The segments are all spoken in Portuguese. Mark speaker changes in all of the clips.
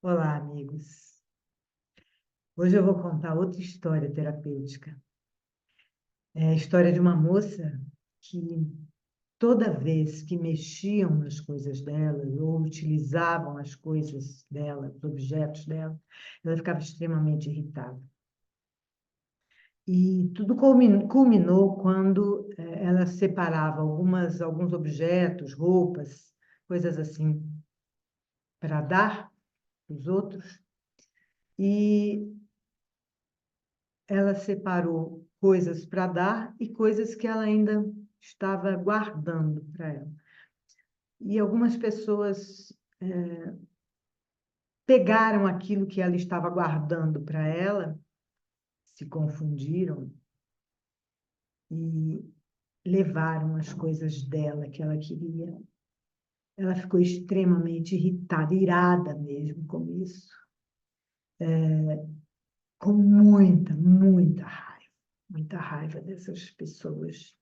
Speaker 1: Olá, amigos. Hoje eu vou contar outra história terapêutica. É a história de uma moça que toda vez que mexiam nas coisas dela ou utilizavam as coisas dela, os objetos dela, ela ficava extremamente irritada. E tudo culminou quando ela separava alguns objetos, roupas, coisas assim, para dar para os outros. E ela separou coisas para dar e coisas que ela ainda estava guardando para ela. E algumas pessoas pegaram aquilo que ela estava guardando para ela, se confundiram e levaram as coisas dela que ela queria. Ela ficou extremamente irritada, irada mesmo com isso, com muita raiva dessas pessoas.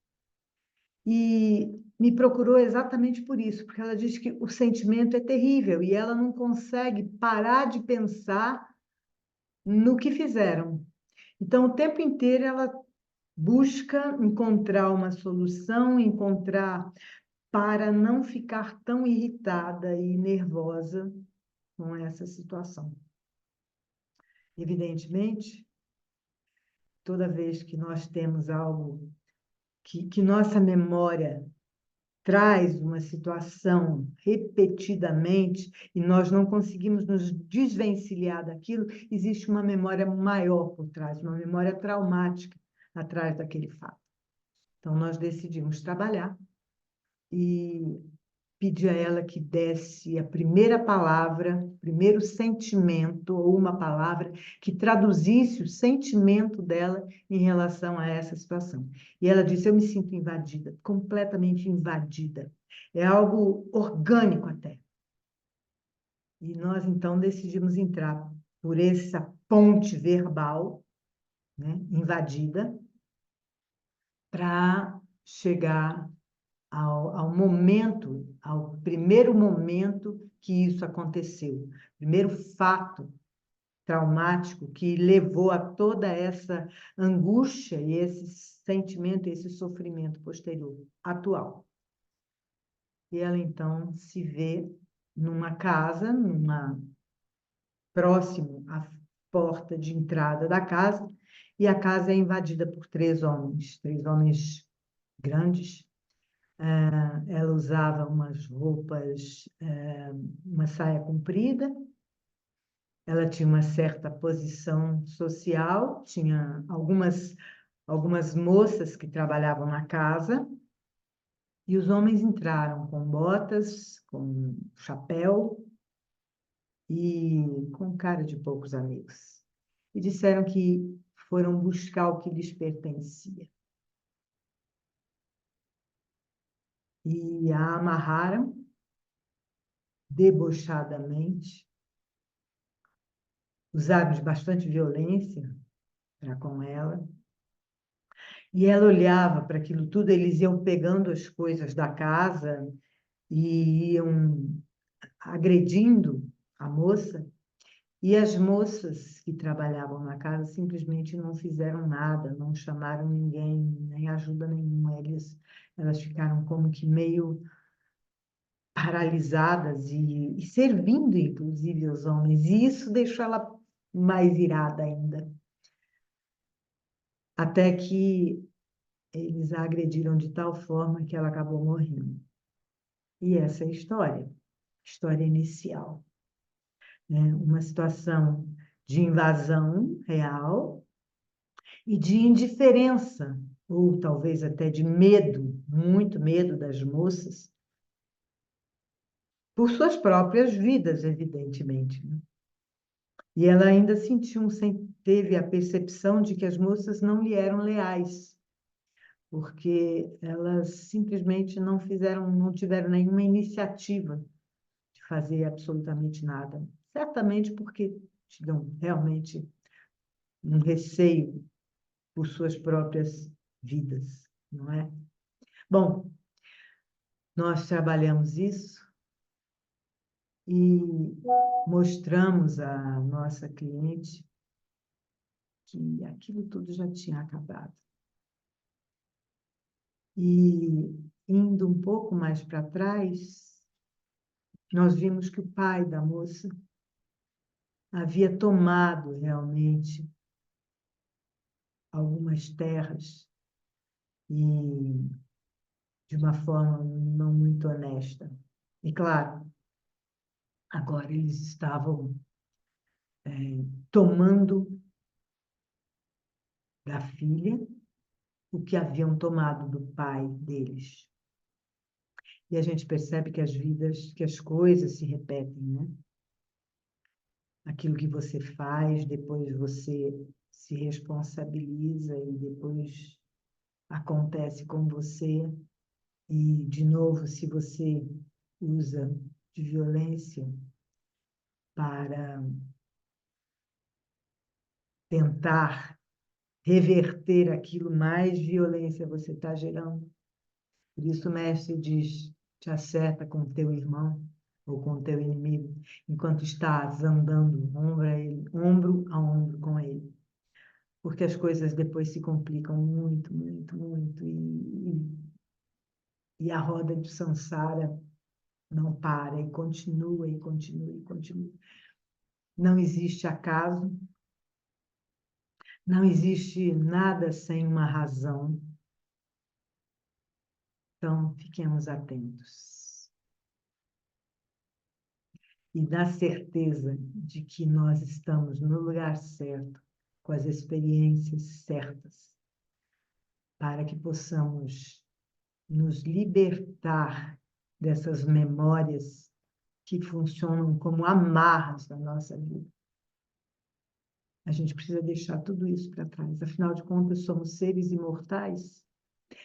Speaker 1: E me procurou exatamente por isso, porque ela diz que o sentimento é terrível e ela não consegue parar de pensar no que fizeram. Então, o tempo inteiro ela busca encontrar uma solução, encontrar para não ficar tão irritada e nervosa com essa situação. Evidentemente, toda vez que nós temos algo que nossa memória traz uma situação repetidamente e nós não conseguimos nos desvencilhar daquilo, existe uma memória maior por trás, uma memória traumática atrás daquele fato. Então, nós decidimos trabalhar e pedir a ela que desse a primeira palavra, o primeiro sentimento, ou uma palavra que traduzisse o sentimento dela em relação a essa situação. E ela disse, eu me sinto invadida, completamente invadida. É algo orgânico até. E nós, então, decidimos entrar por essa ponte verbal, né, invadida, para chegar ao momento, ao primeiro momento que isso aconteceu, primeiro fato traumático que levou a toda essa angústia e esse sentimento, esse sofrimento posterior, atual. E ela, então, se vê numa casa, próximo à porta de entrada da casa, e a casa é invadida por três homens grandes. Ela usava umas roupas, uma saia comprida, ela tinha uma certa posição social, tinha algumas moças que trabalhavam na casa, e os homens entraram com botas, com chapéu e com cara de poucos amigos. E disseram que foram buscar o que lhes pertencia. E a amarraram debochadamente, usaram de bastante violência para com ela, e ela olhava para aquilo tudo, eles iam pegando as coisas da casa e iam agredindo a moça, e as moças que trabalhavam na casa simplesmente não fizeram nada, não chamaram ninguém, nem ajuda nenhuma, elas ficaram como que meio paralisadas e servindo, inclusive, os homens, e isso deixou ela mais irada ainda. Até que eles a agrediram de tal forma que ela acabou morrendo. E essa é a história inicial, né? Uma situação de invasão real e de indiferença, ou talvez até de medo, muito medo das moças, por suas próprias vidas, evidentemente, né? E ela ainda teve a percepção de que as moças não lhe eram leais, porque elas simplesmente não tiveram nenhuma iniciativa de fazer absolutamente nada. Certamente porque tinham realmente um receio por suas próprias vidas, não é? Bom, nós trabalhamos isso e mostramos à nossa cliente que aquilo tudo já tinha acabado. E, indo um pouco mais para trás, nós vimos que o pai da moça havia tomado realmente algumas terras e de uma forma não muito honesta. E, claro, agora eles estavam tomando da filha o que haviam tomado do pai deles. E a gente percebe que as vidas, que as coisas se repetem, né? Aquilo que você faz, depois você se responsabiliza e depois acontece com você. E, de novo, se você usa de violência para tentar reverter aquilo, mais violência você está gerando. Por isso o mestre diz, te acerta com o teu irmão ou com o teu inimigo, enquanto estás andando ombro a ombro com ele. Porque as coisas depois se complicam muito, muito, muito, e a roda de Sansara não para, e continua, e continua, e continua. Não existe acaso, não existe nada sem uma razão. Então, fiquemos atentos. E na certeza de que nós estamos no lugar certo, com as experiências certas, para que possamos nos libertar dessas memórias que funcionam como amarras na nossa vida. A gente precisa deixar tudo isso para trás. Afinal de contas, somos seres imortais,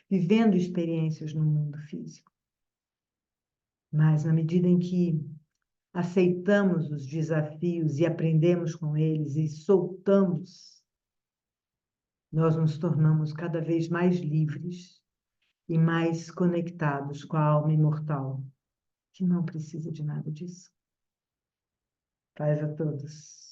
Speaker 1: vivendo experiências no mundo físico. Mas, na medida em que aceitamos os desafios e aprendemos com eles e soltamos, nós nos tornamos cada vez mais livres e mais conectados com a alma imortal, que não precisa de nada disso. Paz a todos.